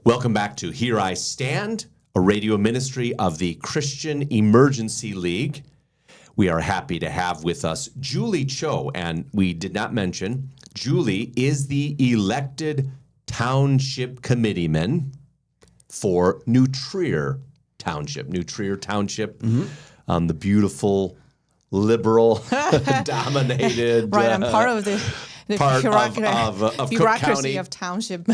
Welcome back to Here I Stand, a radio ministry of the Christian Emergency League. We are happy to have with us Julie Cho, and we did not mention, Julie is the elected township committeeman for New Trier Township. The beautiful, liberal, dominated right, I'm part of the part of Cook County. of township So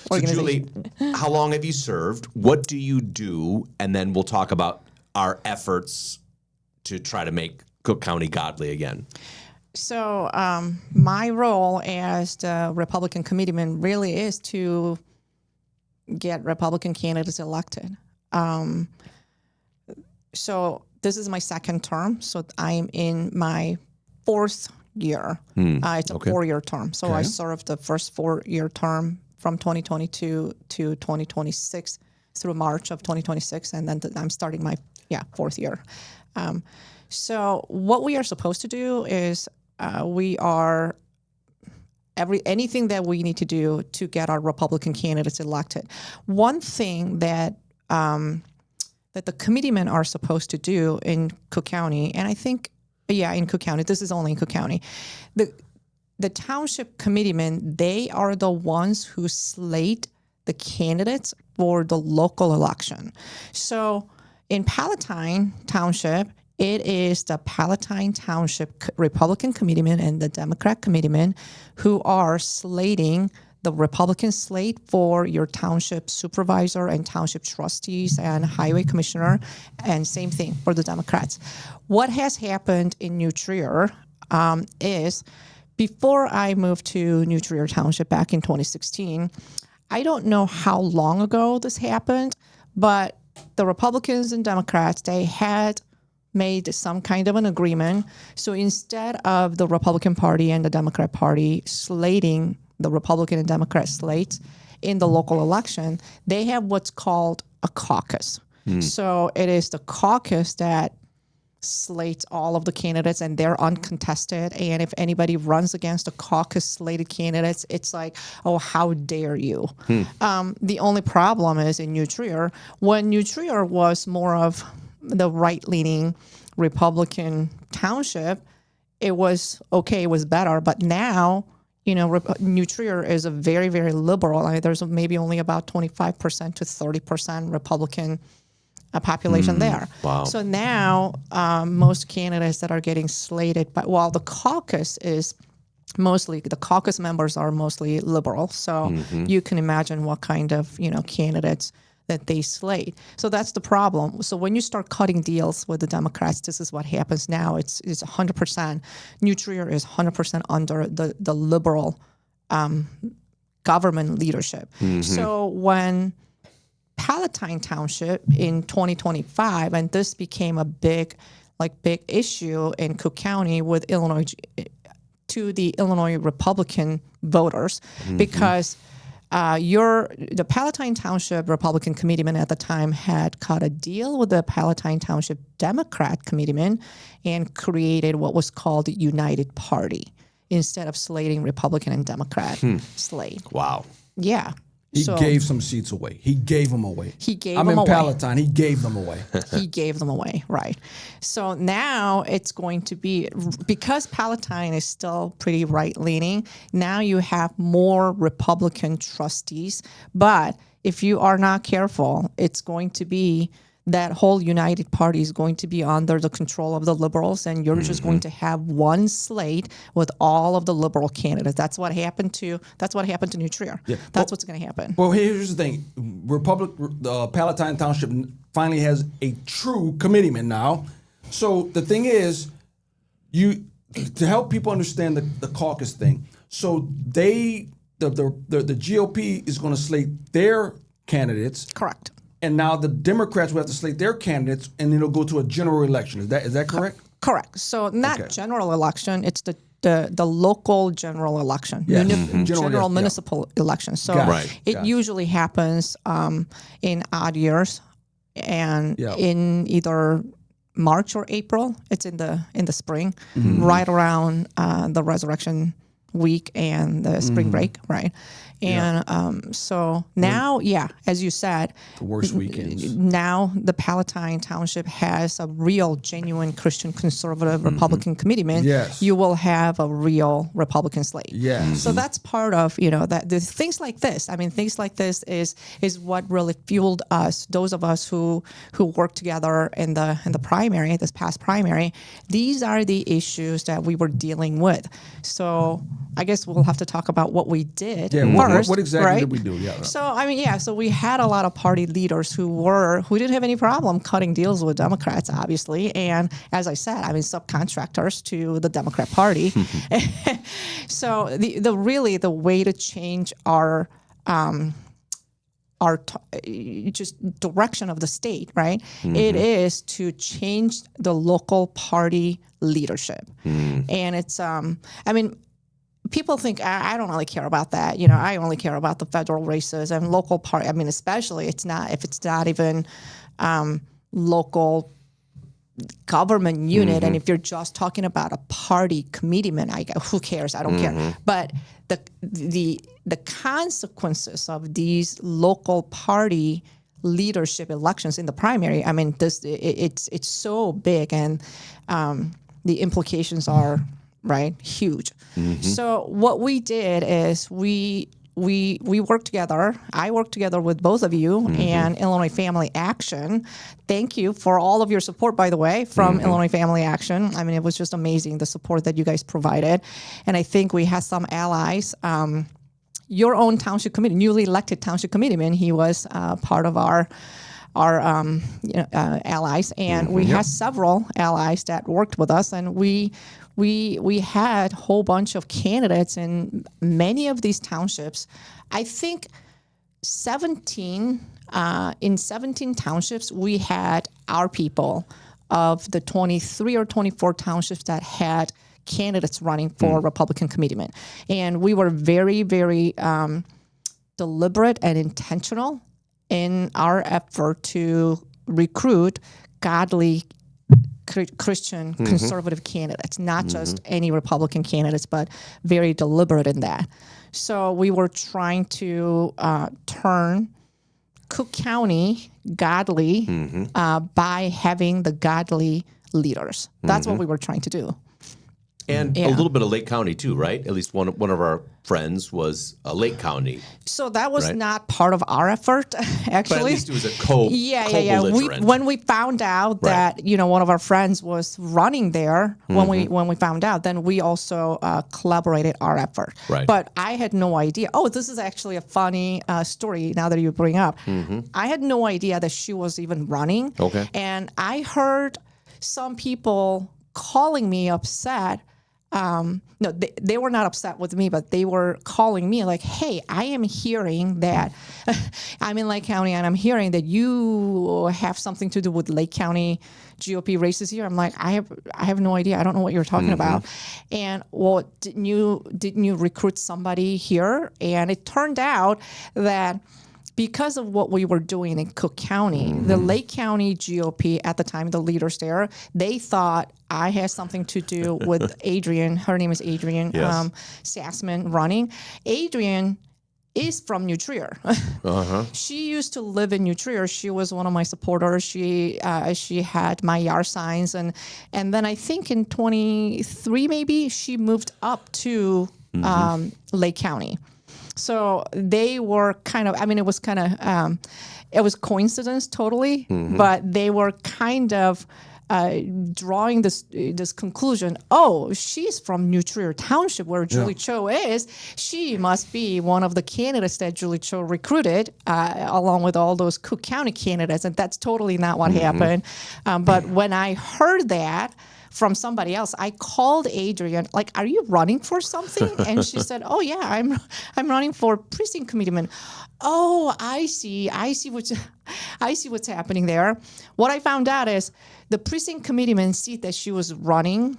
organization. Julie, how long have you served? What do you do? And then we'll talk about our efforts to try to make Cook County godly again. So my role as the Republican committeeman really is to get Republican candidates elected. So this is my second term. So I'm in my fourth year. It's a 4-year term. So I served the first 4-year term from 2022 to 2026 through March of 2026. And then I'm starting my fourth year. So what we are supposed to do is anything that we need to do to get our Republican candidates elected. One thing that the committeemen are supposed to do in Cook County, and I think, in Cook County, this is only in Cook County, the township committeemen, they are the ones who slate the candidates for the local election. So in Palatine Township, it is the Palatine Township Republican committeemen and the Democrat committeemen who are slating the Republican slate for your township supervisor and township trustees and highway commissioner, and same thing for the Democrats. What has happened in New Trier is before I moved to New Trier Township back in 2016, I don't know how long ago this happened, but the Republicans and Democrats, they had made some kind of an agreement. So instead of the Republican Party and the Democrat Party slating the Republican and Democrat slates in the local election, they have what's called a caucus. So it is the caucus that slates all of the candidates, and they're uncontested. And if anybody runs against the caucus slated candidates, it's like, oh, how dare you? The only problem is in New Trier, when New Trier was more of the right-leaning Republican township, it was okay, it was better. But now, New Trier is a very, very liberal. I mean, there's maybe only about 25% to 30% Republican population there. Wow. So now most candidates that are getting slated, but while the caucus members are mostly liberal. So you can imagine what kind of, candidates that they slate. So that's the problem. So when you start cutting deals with the Democrats, this is what happens now. It's 100%. New Trier is 100% under the liberal government leadership. So when Palatine Township in 2025, and this became a big issue in Cook County with Illinois, to the Illinois Republican voters, because the Palatine Township Republican committeeman at the time had cut a deal with the Palatine Township Democrat committeeman and created what was called the United Party instead of slating Republican and Democrat slate. Wow. Yeah. He gave some seats away. He gave them away. I'm in Palatine. He gave them away. He gave them away, right. So now it's going to be, because Palatine is still pretty right-leaning, now you have more Republican trustees. But if you are not careful, it's going to be that whole United Party is going to be under the control of the liberals, and you're just going to have one slate with all of the liberal candidates. That's what happened to New Trier. Yeah. That's what's going to happen. Well, here's the thing: Palatine Township finally has a true committeeman now. So the thing is, to help people understand the caucus thing. So the GOP is going to slate their candidates. Correct. And now the Democrats will have to slate their candidates, and then it'll go to a general election. Is that correct? Correct. So not general election; it's the local general election, general municipal election. So it usually happens in odd years, and in either March or April. It's in the spring, right around the Resurrection Week and the spring break, right? And so now, as you said, The worst weekends. now the Palatine Township has a real, genuine Christian conservative Republican committeeman. Yes. You will have a real Republican slate. Yes. So that's part of, that the things like this. I mean, things like this is what really fueled us, those of us who worked together in the primary, this past primary. These are the issues that we were dealing with. So I guess we'll have to talk about what we did first. What exactly right? did we do? Yeah. So I mean, so we had a lot of party leaders who didn't have any problem cutting deals with Democrats, obviously, and as I said, I mean, subcontractors to the Democrat Party. So the way to change our just direction of the state, right? It is to change the local party leadership, and it's I mean. People think I don't really care about that. I only care about the federal races and local party. I mean, especially if it's not even local government unit, and if you're just talking about a party committeeman, who cares? I don't care. But the consequences of these local party leadership elections in the primary, I mean, it's so big, and the implications are huge. So what we did is we worked together. I worked together with both of you and Illinois Family Action. Thank you for all of your support, by the way, from Illinois Family Action. I mean, it was just amazing, the support that you guys provided. And I think we had some allies. Your own township committee, newly elected township committeeman, he was part of our allies, and we had several allies that worked with us, and we had a whole bunch of candidates in many of these townships. I think 17 townships we had our people of the 23 or 24 townships that had candidates running for Republican committeeman, and we were very, very deliberate and intentional in our effort to recruit godly Christian conservative candidates, not just any Republican candidates, but very deliberate in that. So we were trying to turn Cook County godly by having the godly leaders. That's what we were trying to do. And a little bit of Lake County too, right? At least one of our friends was a Lake County. So that was not part of our effort, actually. But at least it was a co-belligerent. When we found out that one of our friends was running there, when we found out, then we also collaborated our effort. Right. But I had no idea. Oh, this is actually a funny story. Now that you bring up, I had no idea that she was even running. Okay. And I heard some people calling me upset. No, they were not upset with me, but they were calling me like, hey, I am hearing that I'm in Lake County and I'm hearing that you have something to do with Lake County GOP races here. I'm like, I have no idea. I don't know what you're talking about. And well, didn't you recruit somebody here? And it turned out that because of what we were doing in Cook County, the Lake County GOP at the time, the leaders there, they thought I had something to do with Adrian. Her name is Adrian Sassman running. Adrian is from New Trier. She used to live in New Trier. She was one of my supporters. She had my yard signs, and then I think in 23 maybe she moved up to Lake County. So they were kind of, I mean, it was kind of, it was coincidence totally, but they were kind of drawing this conclusion. Oh, she's from New Trier Township, where Julie Cho is. She must be one of the candidates that Julie Cho recruited, along with all those Cook County candidates. And that's totally not what happened. But when I heard that from somebody else, I called Adrian, like, are you running for something? And she said, oh yeah, I'm running for precinct committeeman. Oh, I see what's happening there. What I found out is the precinct committeeman seat that she was running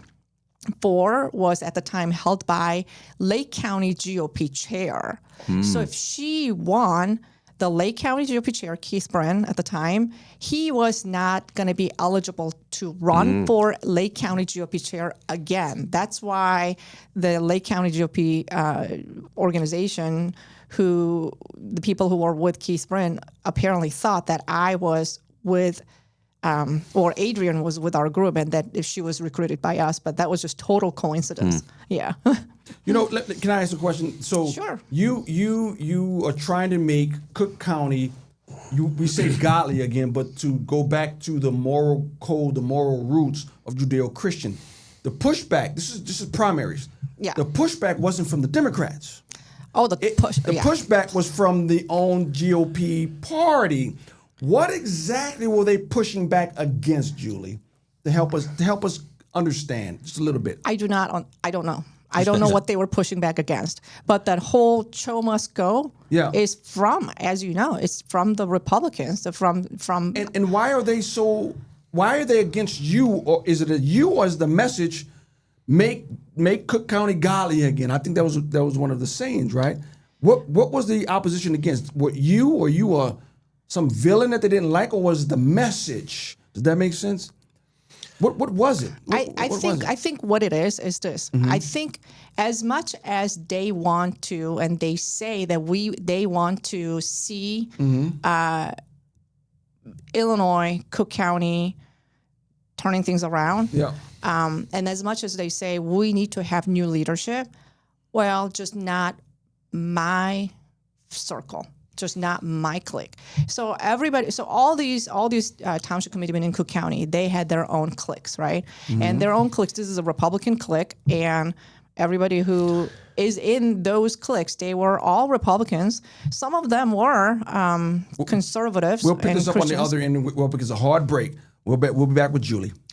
for was at the time held by Lake County GOP chair. So if she won the Lake County GOP chair, Keith Brennan, at the time, he was not going to be eligible to run for Lake County GOP chair again. That's why the Lake County GOP organization the people who were with Keith Brin apparently thought that I was with, or Adrian was with our group, and that if she was recruited by us, but that was just total coincidence. Yeah. You know, can I ask a question? So Sure. You are trying to make Cook County, we say godly again, but to go back to the moral code, the moral roots of Judeo-Christian. The pushback, this is primaries. Yeah. The pushback wasn't from the Democrats. Oh, the pushback was from the own GOP party. What exactly were they pushing back against, Julie? To help us understand just a little bit. I don't know. I don't know what they were pushing back against. But that whole show must go is from, as you know, it's from the Republicans, from And why are they against you, or is it you, or is the message make Cook County godly again? I think that was one of the sayings, right? What was the opposition against? Were you, or you were some villain that they didn't like, or was the message? Does that make sense? What was it? I think what it is this. Mm-hmm. I think as much as they want to, and they say that they want to see Mm-hmm. Illinois, Cook County turning things around. Yeah. And as much as they say we need to have new leadership, well, just not my circle. Just not my clique. So all these township committeemen in Cook County, they had their own cliques, right? Mm-hmm. And their own cliques. This is a Republican clique, and everybody who is in those cliques, they were all Republicans. Some of them were conservatives. We'll pick and this up on the Christians. other end. We'll pick it's a hard break. We'll be back with Julie.